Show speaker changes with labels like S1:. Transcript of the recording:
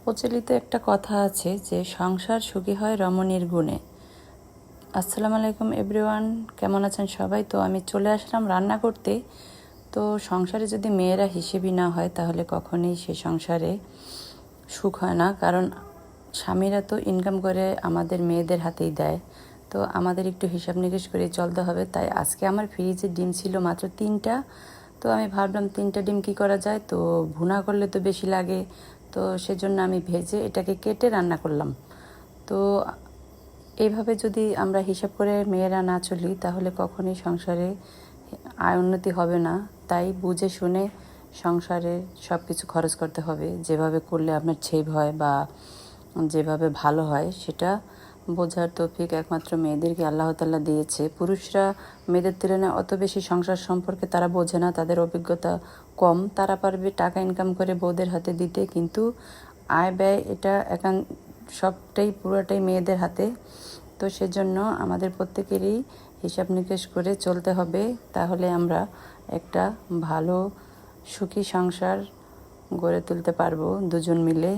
S1: প্রচলিত একটা কথা আছে যে সংসার সুখী হয় রমণীর গুণে। আসসালামু আলাইকুম এভরিওয়ান, কেমন আছেন সবাই? তো আমি চলে আসলাম রান্না করতে। তো সংসারে যদি মেয়েরা হিসেবই না হয় তাহলে কখনোই সে সংসারে সুখ হয় না, কারণ স্বামীরা তো ইনকাম করে আমাদের মেয়েদের হাতেই দেয়। তো আমাদের একটু হিসাব নিকেশ করে চলতে হবে। তাই আজকে আমার ফ্রিজে ডিম ছিল মাত্র 3টা। তো আমি ভাবলাম 3টা ডিম কী করা যায়, তো ভুনা করলে তো বেশি লাগে, তো সেজন্য আমি ভেজে এটাকে কেটে রান্না করলাম। তো এইভাবে যদি আমরা হিসাব করে মেয়েরা না চলি তাহলে কখনোই সংসারে আয় উন্নতি হবে না। তাই বুঝে শুনে সংসারে সব কিছু খরচ করতে হবে, যেভাবে করলে আপনার সেভ হয় বা যেভাবে ভালো হয় সেটা বোঝার তৌফিক একমাত্র মেয়েদেরকে আল্লাহ তাআলা দিয়েছে। পুরুষরা মেয়েদের তুলনায় অত বেশি সংসার সম্পর্কে তারা বোঝে না, তাদের অভিজ্ঞতা কম। তারা পারবে টাকা ইনকাম করে বউদের হাতে দিতে, কিন্তু আয় ব্যয় এটা সবটাই পুরোটাই মেয়েদের হাতে। তো সেজন্য আমাদের প্রত্যেকেরই হিসাব নিকেশ করে চলতে হবে, তাহলে আমরা একটা ভালো সুখী সংসার গড়ে তুলতে পারবো দুজন মিলে।